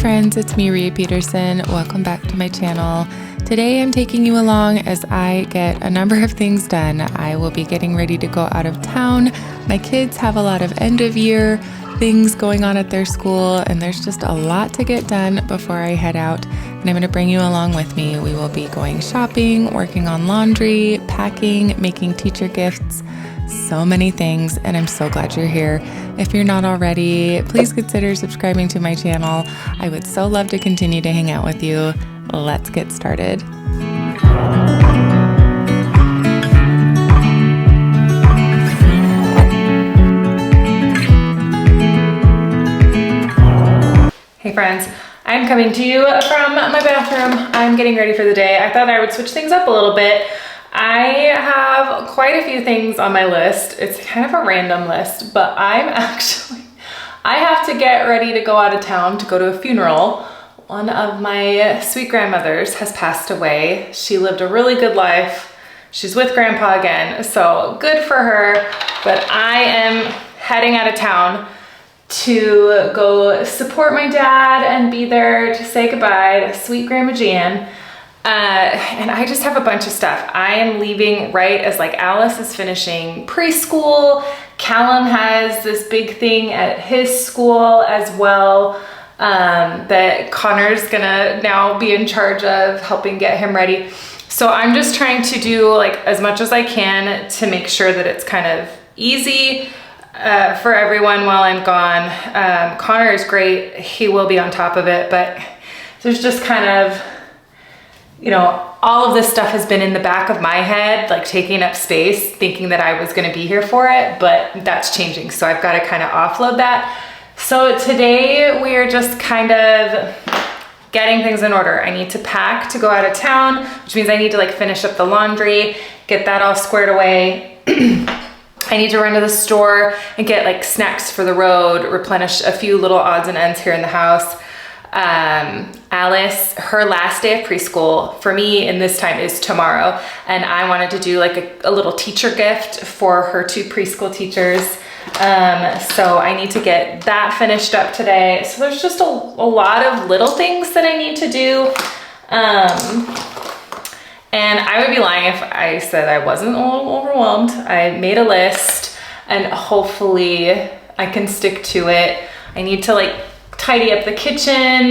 friends, it's me, Rhea Peterson. Welcome back to my channel. Today I'm taking you along as I get a number of things done. I will be getting ready to go out of town. My kids have a lot of end of year things going on at their school, and there's just a lot to get done before I head out. And I'm going to bring you along with me. We will be going shopping, working on laundry, packing, making teacher gifts, so many things, and I'm so glad you're here. If you're not already, please consider subscribing to my channel. I would so love to continue to hang out with you. Let's get started. Hey friends, I'm coming to you from my bathroom. I'm getting ready for the day. I thought I would switch things up a little bit. I have quite a few things on my list. It's kind of a random list, but I have to get ready to go out of town to go to a funeral. One of my sweet grandmothers has passed away. She lived a really good life. She's with grandpa again, so good for her. But I am heading out of town to go support my dad and be there to say goodbye to sweet Grandma Jan. And I just have a bunch of stuff. I am leaving right as like Alice is finishing preschool. Callum has this big thing at his school as well, that Connor's gonna now be in charge of helping get him ready. So I'm just trying to do like as much as I can to make sure that it's kind of easy for everyone while I'm gone. Connor is great. He will be on top of it, but there's just kind of, you know, all of this stuff has been in the back of my head, like taking up space, thinking that I was gonna be here for it, but that's changing. So I've got to kind of offload that. So today we are just kind of getting things in order. I need to pack to go out of town, which means I need to like finish up the laundry, get that all squared away. I need to run to the store and get like snacks for the road, replenish a few little odds and ends here in the house. Alice, her last day of preschool for me in this time is tomorrow. And I wanted to do like a little teacher gift for her two preschool teachers. So I need to get that finished up today. So there's just a lot of little things that I need to do. And I would be lying if I said I wasn't a little overwhelmed. I made a list and hopefully I can stick to it. I need to like tidy up the kitchen.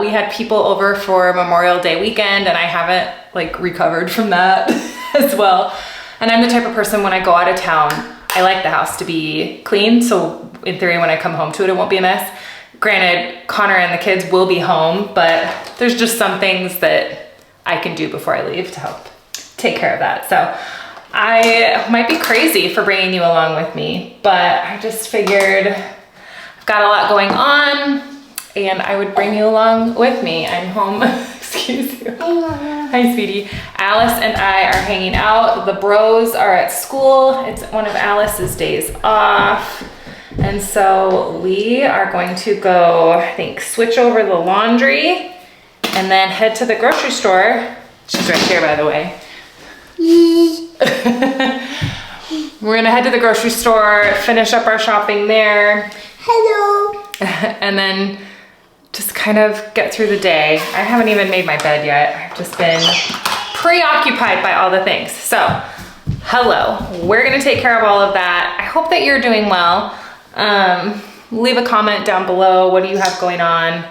We had people over for Memorial Day weekend and I haven't like recovered from that as well. And I'm the type of person when I go out of town, I like the house to be clean. So in theory, when I come home to it, it won't be a mess. Granted, Connor and the kids will be home, but there's just some things that I can do before I leave to help take care of that. So I might be crazy for bringing you along with me, but I just figured I've got a lot going on and I would bring you along with me. I'm home, excuse you. Hi, sweetie. Alice and I are hanging out. The bros are at school. It's one of Alice's days off. And so we are going to go, I think, switch over the laundry and then head to the grocery store. She's right here, by the way. We're gonna head to the grocery store, finish up our shopping there. Hello. And then just kind of get through the day. I haven't even made my bed yet. I've just been preoccupied by all the things. So, hello. We're gonna take care of all of that. I hope that you're doing well. Leave a comment down below. What do you have going on?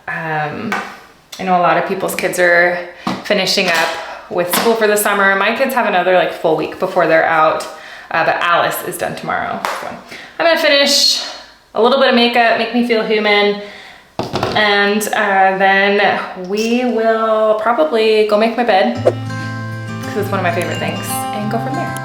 I know a lot of people's kids are finishing up with school for the summer. My kids have another like full week before they're out, but Alice is done tomorrow. So I'm gonna finish a little bit of makeup, make me feel human, and then we will probably go make my bed, because it's one of my favorite things, and go from there.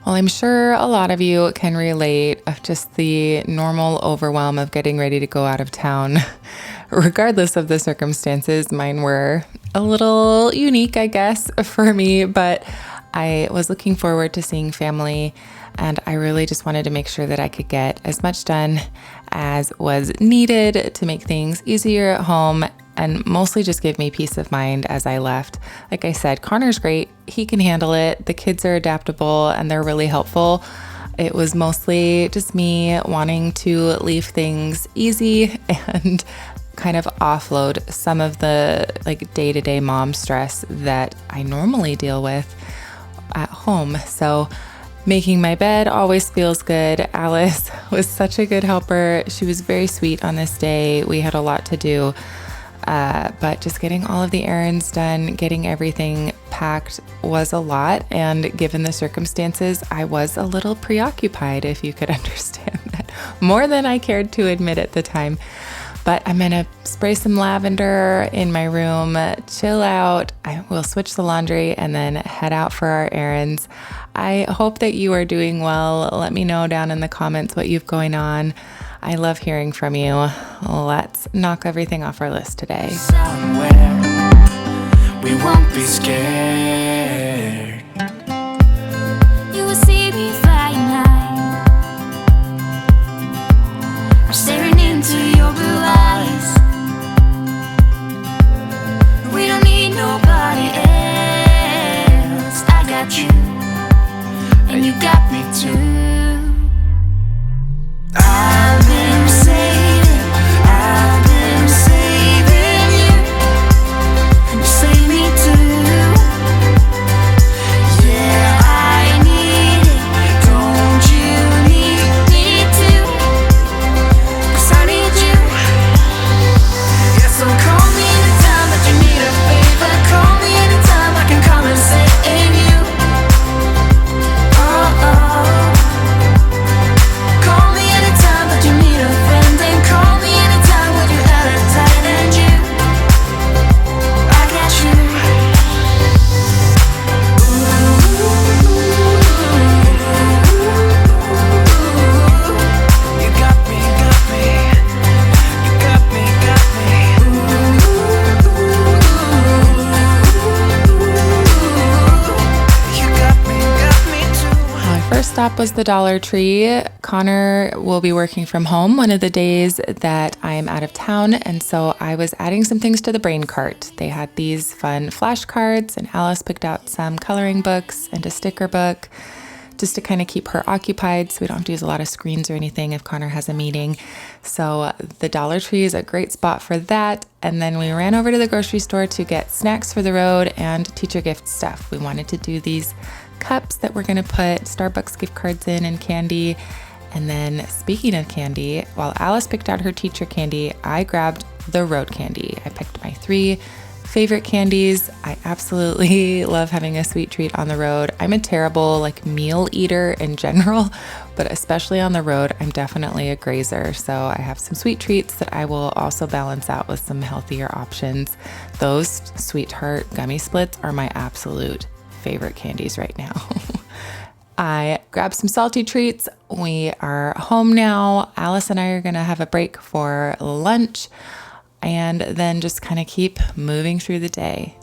Well, I'm sure a lot of you can relate of just the normal overwhelm of getting ready to go out of town. Regardless of the circumstances, mine were a little unique, I guess, for me, but I was looking forward to seeing family. and I really just wanted to make sure that I could get as much done as was needed to make things easier at home and mostly just give me peace of mind as I left. Like I said, Connor's great. He can handle it. The kids are adaptable and they're really helpful. It was mostly just me wanting to leave things easy and kind of offload some of the like day-to-day mom stress that I normally deal with at home. So making my bed always feels good. Alice was such a good helper. She was very sweet on this day. We had a lot to do. But just getting all of the errands done, getting everything packed was a lot. And given the circumstances, I was a little preoccupied, if you could understand that, more than I cared to admit at the time. But I'm gonna spray some lavender in my room, chill out. I will switch the laundry and then head out for our errands. I hope that you are doing well. Let me know down in the comments what you've going on. I love hearing from you. Let's knock everything off our list today. Somewhere we won't be scared. You will see me flying high. I'm staring into your blue eyes. We don't need nobody else. I got you, and you got me too. I've been saving you, and you save me too. Yeah, I need it, don't you need me too? 'Cause I need you. Yeah, so call me anytime that you need a favor. Call me anytime I can come and save you. Oh, oh. Call me anytime that you need a friend, and call me anytime when you're out of time, and you, I got you. You got me, got me. You got me, got me. You got me too. My first stop was the Dollar Tree. Connor will be working from home one of the days that I am out of town, and so I was adding some things to the brain cart. They had these fun flashcards, and Alice picked out some coloring books and a sticker book just to kind of keep her occupied so we don't have to use a lot of screens or anything if Connor has a meeting. So the Dollar Tree is a great spot for that. And then we ran over to the grocery store to get snacks for the road and teacher gift stuff. We wanted to do these cups that we're going to put Starbucks gift cards in and candy. And then speaking of candy, while Alice picked out her teacher candy, I grabbed the road candy. I picked my 3 favorite candies. I absolutely love having a sweet treat on the road. I'm a terrible meal eater in general, but especially on the road, I'm definitely a grazer. So I have some sweet treats that I will also balance out with some healthier options. Those Sweetheart gummy splits are my absolute favorite candies right now. I grabbed some salty treats. We are home now. Alice and I are gonna have a break for lunch and then just kind of keep moving through the day.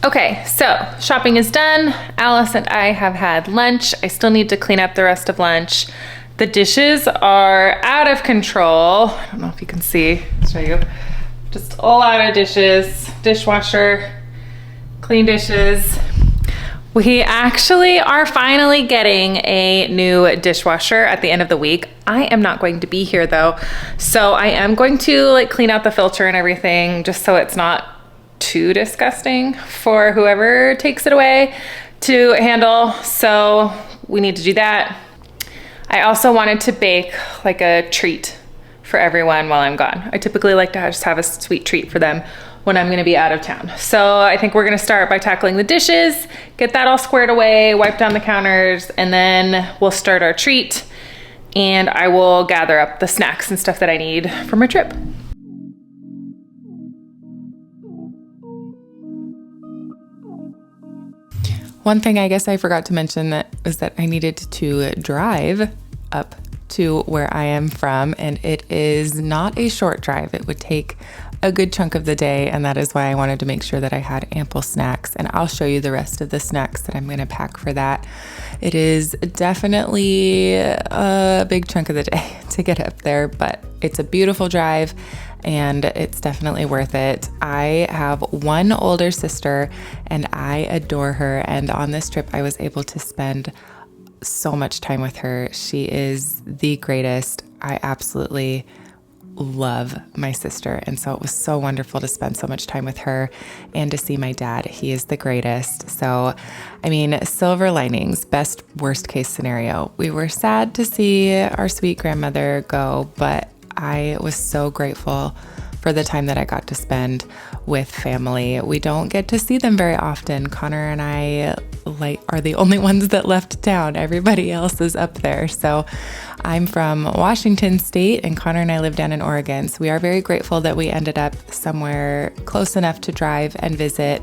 Okay, so shopping is done. Alice and I have had lunch. I still need to clean up the rest of lunch. The dishes are out of control. I don't know if you can see, I'll show you. Just a lot of dishes, dishwasher, clean dishes. We actually are finally getting a new dishwasher at the end of the week. I am not going to be here though. So I am going to clean out the filter and everything just so it's not too disgusting for whoever takes it away to handle. So we need to do that. I also wanted to bake a treat for everyone while I'm gone. I typically like to just have a sweet treat for them when I'm gonna be out of town. So I think we're gonna start by tackling the dishes, get that all squared away, wipe down the counters, and then we'll start our treat, and I will gather up the snacks and stuff that I need for my trip. One thing I guess I forgot to mention was that I needed to drive up to where I am from, and it is not a short drive. It would take a good chunk of the day, and that is why I wanted to make sure that I had ample snacks, and I'll show you the rest of the snacks that I'm going to pack for that. It is definitely a big chunk of the day to get up there, but it's a beautiful drive and it's definitely worth it. I have one older sister and I adore her, and on this trip I was able to spend so much time with her. She is the greatest. I absolutely love my sister, and so it was so wonderful to spend so much time with her and to see my dad. He is the greatest. So, I mean, silver linings, best worst case scenario. We were sad to see our sweet grandmother go, but I was so grateful for the time that I got to spend with family. We don't get to see them very often. Connor and I are the only ones that left town. Everybody else is up there. So I'm from Washington State and Connor and I live down in Oregon. So we are very grateful that we ended up somewhere close enough to drive and visit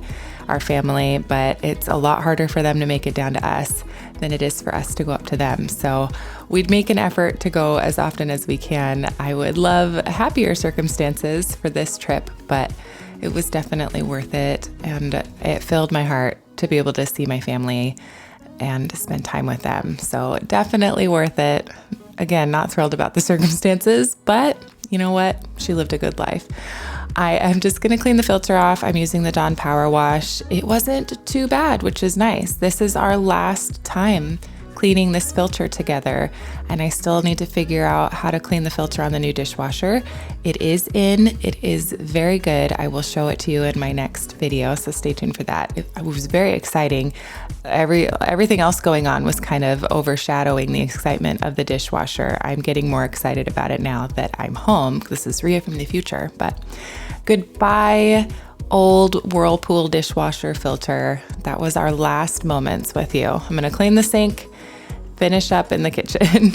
our family, but it's a lot harder for them to make it down to us than it is for us to go up to them. So we'd make an effort to go as often as we can. I would love happier circumstances for this trip, but it was definitely worth it. And it filled my heart to be able to see my family and spend time with them. So definitely worth it. Again, not thrilled about the circumstances, but you know what? She lived a good life. I am just going to clean the filter off. I'm using the Dawn Power Wash. It wasn't too bad, which is nice. This is our last time cleaning this filter together, and I still need to figure out how to clean the filter on the new dishwasher. It is in. It is very good. I will show it to you in my next video, so stay tuned for that. It was very exciting. Everything else going on was kind of overshadowing the excitement of the dishwasher. I'm getting more excited about it now that I'm home. This is Rhea from the future, but goodbye, old Whirlpool dishwasher filter. That was our last moments with you. I'm going to clean the sink, finish up in the kitchen.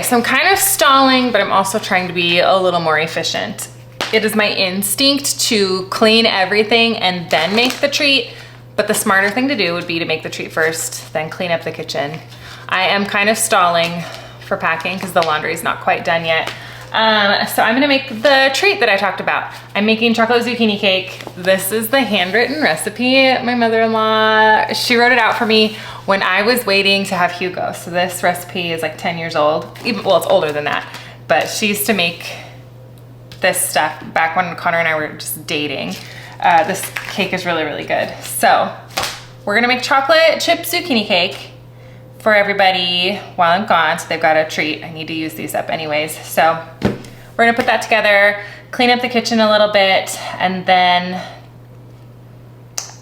So I'm kind of stalling, but I'm also trying to be a little more efficient. It is my instinct to clean everything and then make the treat, but the smarter thing to do would be to make the treat first, then clean up the kitchen. I am kind of stalling for packing because the laundry is not quite done yet. So I'm gonna make the treat that I talked about. I'm making chocolate zucchini cake. This is the handwritten recipe. My mother-in-law, she wrote it out for me when I was waiting to have Hugo. So this recipe is like 10 years old. Well, it's older than that, but she used to make this stuff back when Connor and I were just dating. This cake is really, really good. So we're gonna make chocolate chip zucchini cake for everybody while I'm gone, so they've got a treat. I need to use these up anyways. So we're gonna put that together, clean up the kitchen a little bit, and then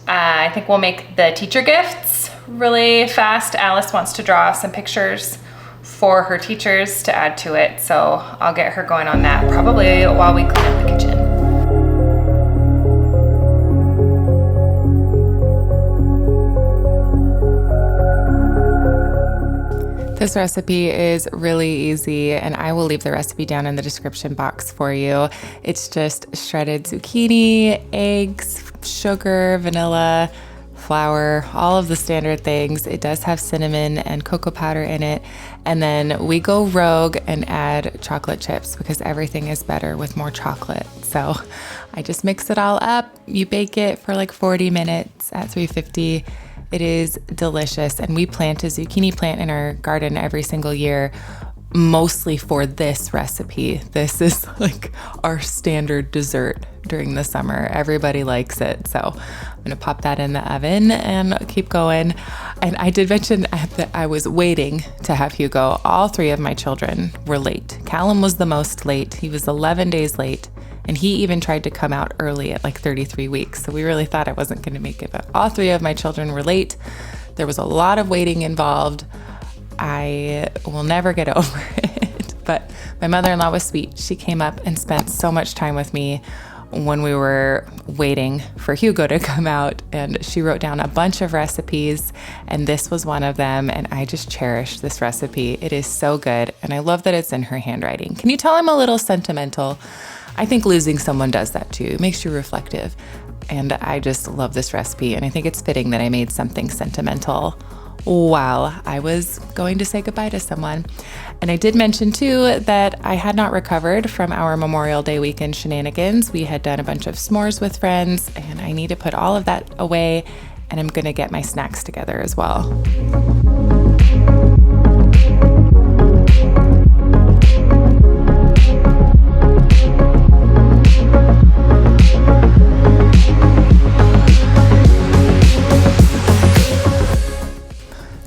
I think we'll make the teacher gifts really fast. Alice wants to draw some pictures for her teachers to add to it, so I'll get her going on that probably while we clean up the kitchen. This recipe is really easy, and I will leave the recipe down in the description box for you. It's just shredded zucchini, eggs, sugar, vanilla, flour, all of the standard things. It does have cinnamon and cocoa powder in it. And then we go rogue and add chocolate chips because everything is better with more chocolate. So I just mix it all up. You bake it for like 40 minutes at 350. It is delicious, and we plant a zucchini plant in our garden every single year. mostly for this recipe. This is like our standard dessert during the summer. Everybody likes it. So I'm gonna pop that in the oven and keep going. And I did mention that I was waiting to have Hugo. All 3 of my children were late. Callum was the most late. He was 11 days late. And he even tried to come out early at like 33 weeks. So we really thought I wasn't gonna make it, but all 3 of my children were late. There was a lot of waiting involved. I will never get over it. But my mother-in-law was sweet. She came up and spent so much time with me when we were waiting for Hugo to come out, and she wrote down a bunch of recipes, and this was one of them, and I just cherish this recipe. It is so good, and I love that it's in her handwriting. Can you tell I'm a little sentimental? I think losing someone does that too. It makes you reflective, and I just love this recipe, and I think it's fitting that I made something sentimental while I was going to say goodbye to someone. And I did mention too that I had not recovered from our Memorial Day weekend shenanigans. We had done a bunch of s'mores with friends, and I need to put all of that away, and I'm gonna get my snacks together as well.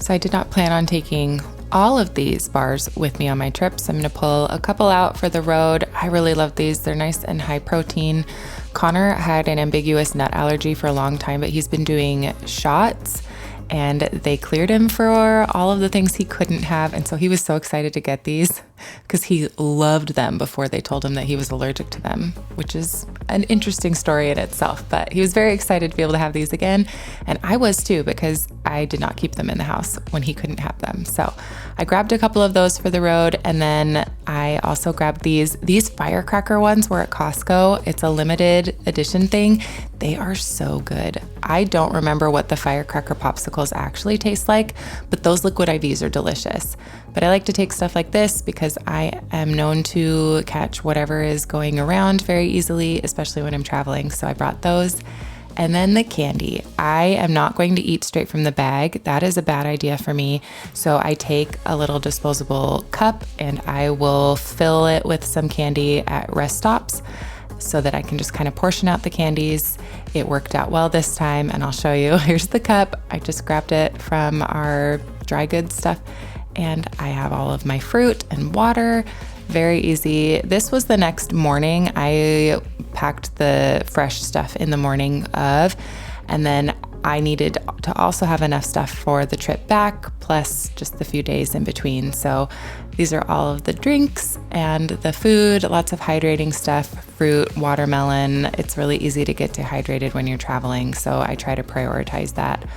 So I did not plan on taking all of these bars with me on my trips. I'm gonna pull a couple out for the road. I really love these. They're nice and high protein. Connor had an ambiguous nut allergy for a long time, but he's been doing shots, and they cleared him for all of the things he couldn't have. And so he was so excited to get these because he loved them before they told him that he was allergic to them, which is an interesting story in itself. But he was very excited to be able to have these again. And I was too, because I did not keep them in the house when he couldn't have them. So I grabbed a couple of those for the road. And then I also grabbed these firecracker ones were at Costco. It's a limited edition thing. They are so good. I don't remember what the firecracker popsicles actually taste like, but those liquid IVs are delicious. But I like to take stuff like this because I am known to catch whatever is going around very easily, especially when I'm traveling. So I brought those. And then the candy. I am not going to eat straight from the bag. That is a bad idea for me. So I take a little disposable cup and I will fill it with some candy at rest stops so that I can just kind of portion out the candies. It worked out well this time, and I'll show you. Here's the cup. I just grabbed it from our dry goods stuff, and I have all of my fruit and water. Very easy. This was the next morning. I packed the fresh stuff in the morning of, and then I needed to also have enough stuff for the trip back, plus just the few days in between. So these are all of the drinks and the food, lots of hydrating stuff, fruit, watermelon. It's really easy to get dehydrated when you're traveling, so I try to prioritize that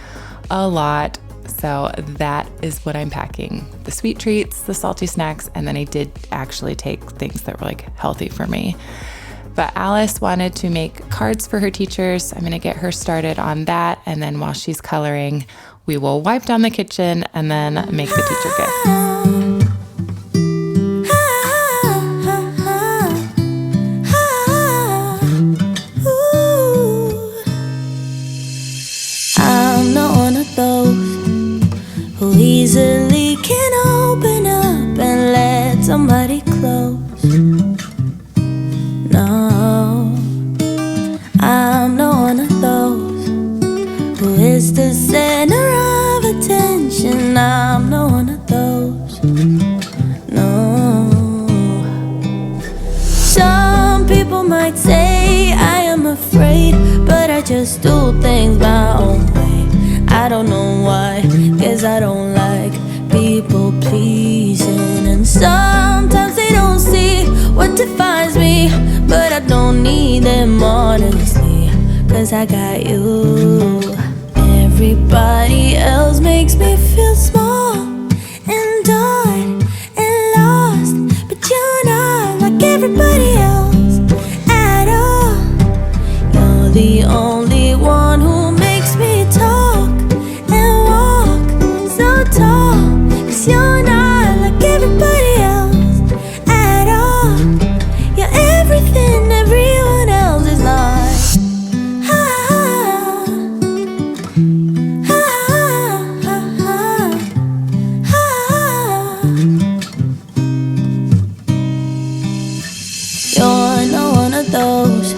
a lot. So that is what I'm packing. The sweet treats, the salty snacks, and then I did actually take things that were like healthy for me. But Alice wanted to make cards for her teachers. I'm gonna get her started on that, and then while she's coloring, we will wipe down the kitchen and then make the teacher gift. I'm not one of those who easily can open up and let somebody close. No, I'm not one of those who is the center of attention. I'm not one of those. No. Some people might say I am afraid, but I just do things my own way. I don't know why, guess I don't like people pleasing. And sometimes they don't see what defines me, but I don't need them honestly, cause I got you. Everybody else makes me feel small and done and lost, but you're not like everybody else at all. You're the only one who makes me talk and walk so tall, cause you're not like everybody else at all. You're everything everyone else is not. Ah, ah, ah, ah, ah. You're not one of those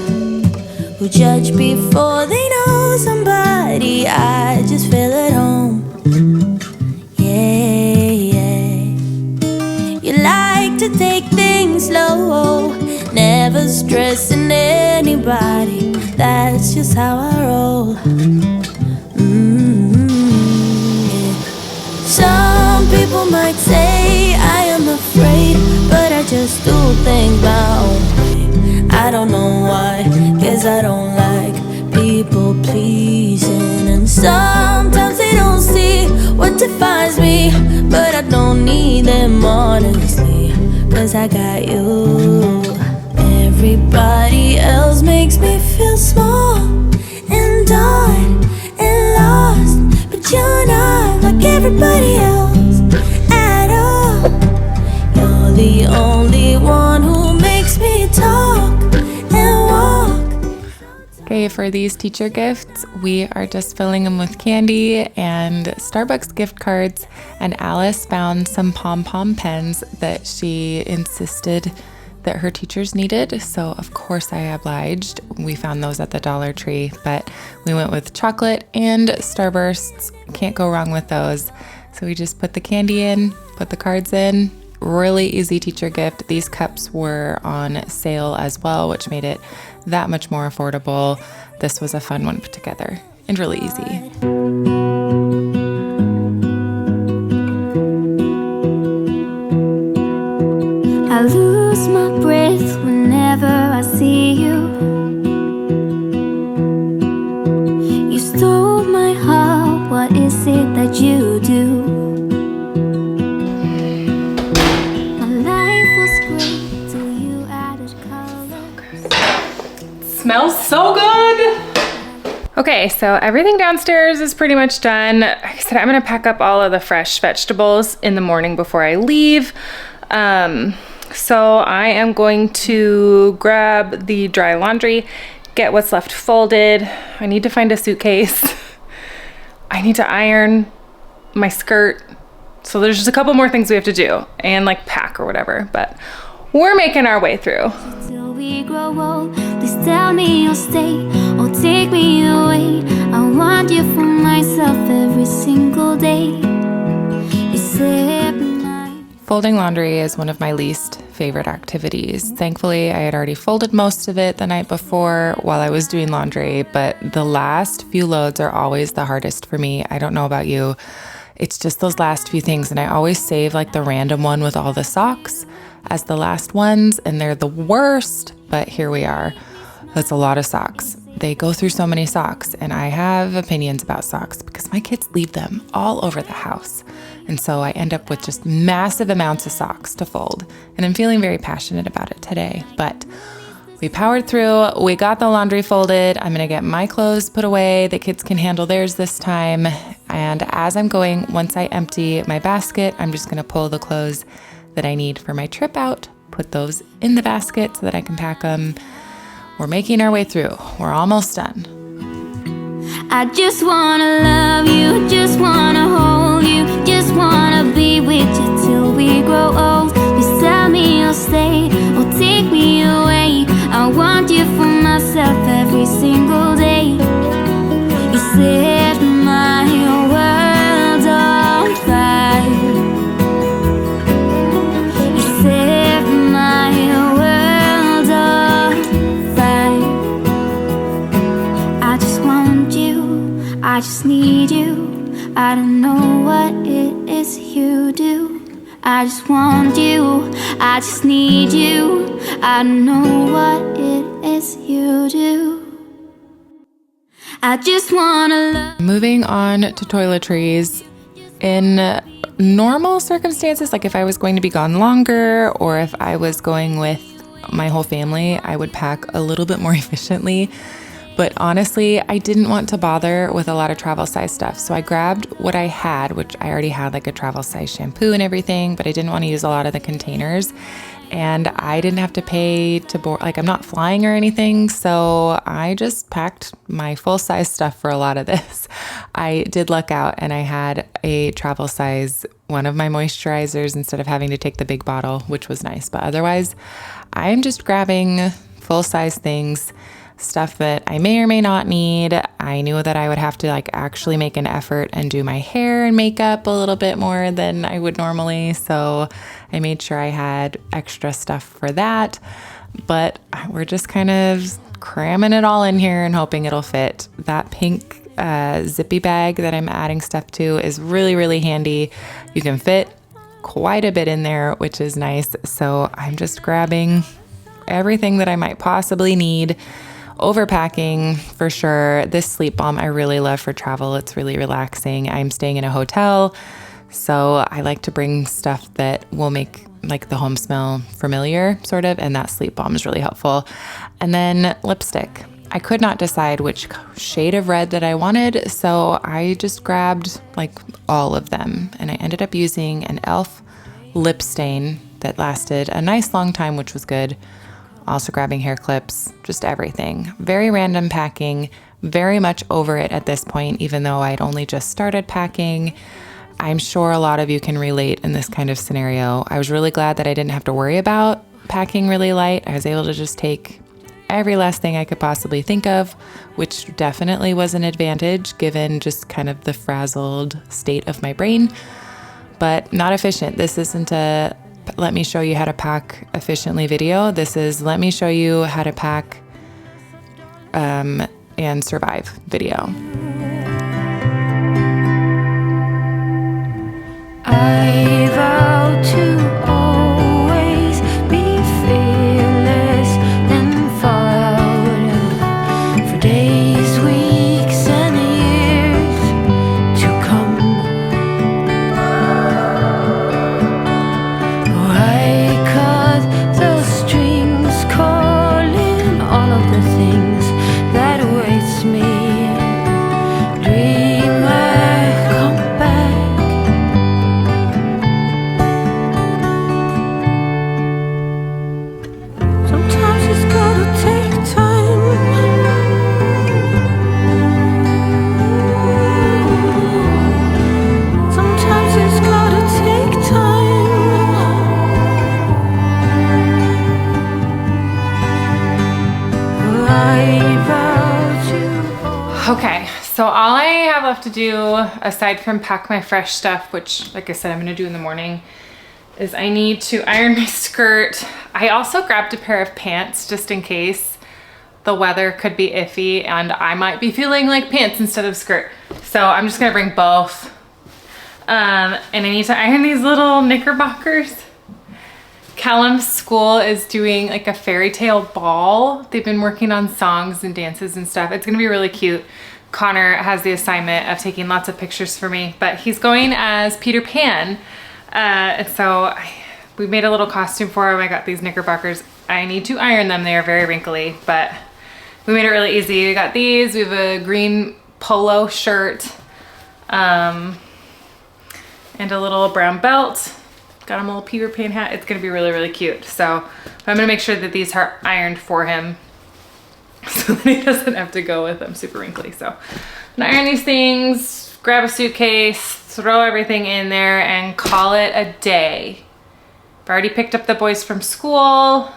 who judge before they know somebody. I just feel at home. Yeah, yeah. You like to take things slow, never stressing anybody. That's just how I roll. Yeah. Some people might say I am afraid, but I just do things my own way. I don't know why, guess I don't like people pleasing. And sometimes they don't see what defines me, but I don't need them honestly, cause I got you. Everybody else makes me feel small and done and lost, but you're not like everybody else at all. You're the only one who makes me talk and walk. Okay, for these teacher gifts, we are just filling them with candy and Starbucks gift cards, and Alice found some pom-pom pens that she insisted that her teachers needed, so of course I obliged. We found those at the Dollar Tree, but we went with chocolate and Starbursts. Can't go wrong with those. So we just put the candy in, put the cards in. Really easy teacher gift. These cups were on sale as well, which made it that much more affordable. This was a fun one put together and really easy. I lose my breath whenever I see you. You stole my heart, what is it that you do? My life was great till you added color. Smells so good. Okay, so everything downstairs is pretty much done. Like I said, I'm gonna pack up all of the fresh vegetables in the morning before I leave. So I am going to grab the dry laundry, get what's left folded. I need to find a suitcase. I need to iron my skirt. So there's just a couple more things we have to do and like pack or whatever, but we're making our way through. Till we grow old, please tell me you'll stay or take me away. I want you for myself every single day. You said folding laundry is one of my least favorite activities. Thankfully, I had already folded most of it the night before while I was doing laundry, but the last few loads are always the hardest for me. I don't know about you. It's just those last few things, and I always save like the random one with all the socks as the last ones, and they're the worst, but here we are. That's a lot of socks. They go through so many socks, and I have opinions about socks because my kids leave them all over the house. And so I end up with just massive amounts of socks to fold, and I'm feeling very passionate about it today, but we powered through. We got the laundry folded. I'm gonna get my clothes put away. The kids can handle theirs this time. And as I'm going, once I empty my basket, I'm just gonna pull the clothes that I need for my trip out, put those in the basket so that I can pack them. We're making our way through. We're almost done. I just wanna love you, just wanna hold you, just wanna be with you till we grow old. Please tell me you'll stay or take me away. I want you for myself every single day. You set my world on fire. You set my world on fire. I just want you, I just need you. I don't know what it is you do. I just want you, I just need you. I don't know what it is you do. I just wanna love. Moving on to toiletries. In normal circumstances, like if I was going to be gone longer or if I was going with my whole family, I would pack a little bit more efficiently. But honestly, I didn't want to bother with a lot of travel size stuff. So I grabbed what I had, which I already had like a travel size shampoo and everything, but I didn't want to use a lot of the containers. And I didn't have to pay to board, like I'm not flying or anything. So I just packed my full size stuff for a lot of this. I did luck out and I had a travel size, one of my moisturizers instead of having to take the big bottle, which was nice. But otherwise, I'm just grabbing full-size things, stuff that I may or may not need. I knew that I would have to like actually make an effort and do my hair and makeup a little bit more than I would normally. So I made sure I had extra stuff for that. But we're just kind of cramming it all in here and hoping it'll fit. That pink zippy bag that I'm adding stuff to is really, really handy. You can fit quite a bit in there, which is nice. So I'm just grabbing everything that I might possibly need. Overpacking for sure. This sleep balm I really love for travel. It's really relaxing. I'm staying in a hotel, so I like to bring stuff that will make like the home smell familiar, sort of, and that sleep balm is really helpful. And then lipstick. I could not decide which shade of red that I wanted, so I just grabbed like all of them, and I ended up using an e.l.f. lip stain that lasted a nice long time, which was good. Also grabbing hair clips, just everything. Very random packing, very much over it at this point, even though I'd only just started packing. I'm sure a lot of you can relate in this kind of scenario. I was really glad that I didn't have to worry about packing really light. I was able to just take every last thing I could possibly think of, which definitely was an advantage given just kind of the frazzled state of my brain, but not efficient. This isn't a let me show you how to pack efficiently video. This is let me show you how to pack and survive video. I vow to always be fearless and forward for days, weeks, and years to come. I cut the strings, calling all of the things that awaits me. Dreamer, come back. Sometimes it's gotta take time. Sometimes it's gotta take time. I vow to. Okay, so all I have left to do, aside from pack my fresh stuff, which like I said, I'm gonna do in the morning, is I need to iron my skirt. I also grabbed a pair of pants just in case the weather could be iffy and I might be feeling like pants instead of skirt. So I'm just gonna bring both. And I need to iron these little knickerbockers. Callum's school is doing like a fairy tale ball. They've been working on songs and dances and stuff. It's gonna be really cute. Connor has the assignment of taking lots of pictures for me, but he's going as Peter Pan. And so we made a little costume for him. I got these knickerbockers. I need to iron them. They are very wrinkly, but we made it really easy. We got these. We have a green polo shirt and a little brown belt. Got him a little Peter Pan hat. It's gonna be really, really cute. So I'm gonna make sure that these are ironed for him so that he doesn't have to go with them super wrinkly. So I'm gonna iron these things, grab a suitcase, throw everything in there and call it a day. I've already picked up the boys from school.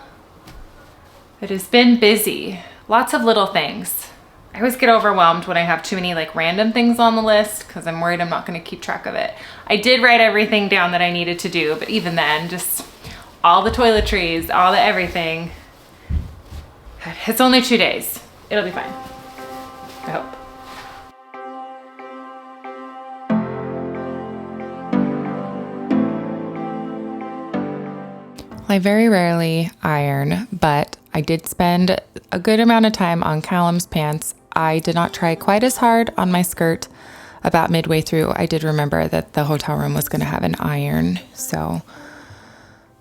It has been busy. Lots of little things. I always get overwhelmed when I have too many like random things on the list because I'm worried I'm not gonna keep track of it. I did write everything down that I needed to do, but even then, just all the toiletries, all the everything. It's only 2 days. It'll be fine. I hope. I very rarely iron, but I did spend a good amount of time on Callum's pants. I did not try quite as hard on my skirt. About midway through, I did remember that the hotel room was going to have an iron, so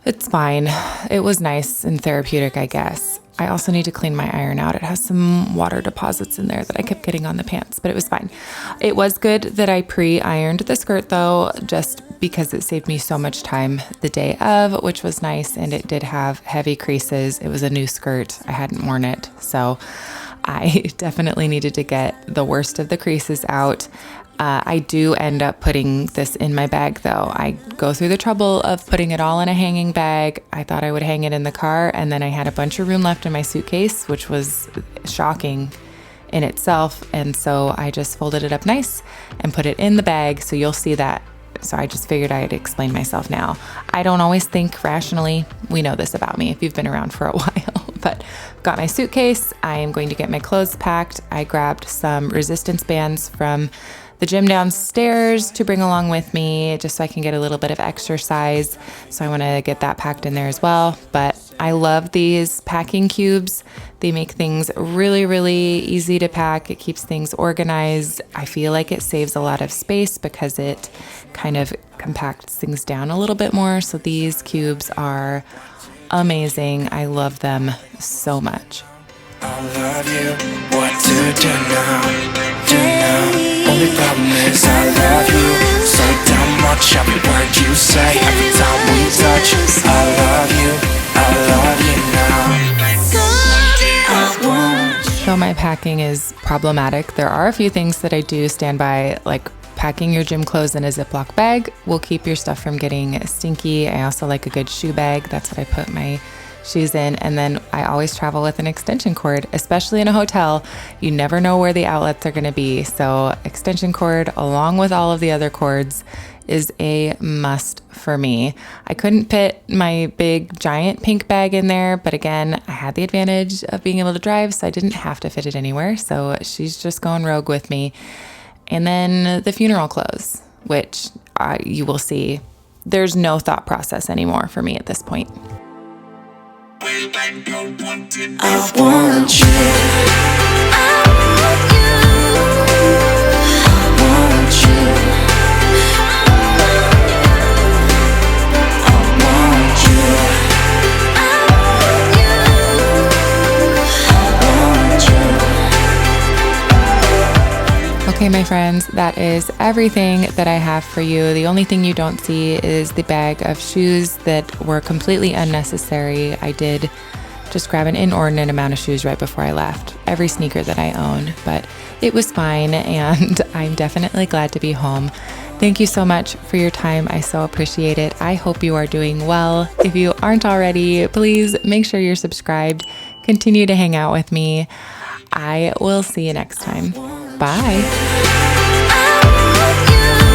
it's fine. It was nice and therapeutic, I guess. I also need to clean my iron out. It has some water deposits in there that I kept getting on the pants, but it was fine. It was good that I pre-ironed the skirt though, just because it saved me so much time the day of, which was nice, and it did have heavy creases. It was a new skirt. I hadn't worn it, so I definitely needed to get the worst of the creases out. I do end up putting this in my bag though. I go through the trouble of putting it all in a hanging bag. I thought I would hang it in the car, and then I had a bunch of room left in my suitcase, which was shocking in itself. And so I just folded it up nice and put it in the bag. So you'll see that. So I just figured I'd explain myself now. I don't always think rationally. We know this about me if you've been around for a while. But got my suitcase. I am going to get my clothes packed. I grabbed some resistance bands from the gym downstairs to bring along with me just so I can get a little bit of exercise. So I want to get that packed in there as well. But I love these packing cubes. They make things really, really easy to pack. It keeps things organized. I feel like it saves a lot of space because it kind of compacts things down a little bit more. So these cubes are amazing. I love them so much. I love you. What to do now? Do now. Only problem is I love you so damn much. Every word you say, every time we touch. I love you. I love you now. I want you. Though my packing is problematic, there are a few things that I do stand by, like packing your gym clothes in a Ziploc bag will keep your stuff from getting stinky. I also like a good shoe bag. That's what I put my shoes in. And then I always travel with an extension cord, especially in a hotel. You never know where the outlets are going to be. So extension cord along with all of the other cords is a must for me. I couldn't fit my big giant pink bag in there, but again, I had the advantage of being able to drive, so I didn't have to fit it anywhere. So she's just going rogue with me. And then the funeral clothes, which you will see, there's no thought process anymore for me at this point. I want you. I want you. I want you. Okay, my friends, that is everything that I have for you. The only thing you don't see is the bag of shoes that were completely unnecessary. I did just grab an inordinate amount of shoes right before I left, every sneaker that I own, but it was fine, and I'm definitely glad to be home. Thank you so much for your time. I so appreciate it. I hope you are doing well. If you aren't already, please make sure you're subscribed. Continue to hang out with me. I will see you next time. Bye. I want you.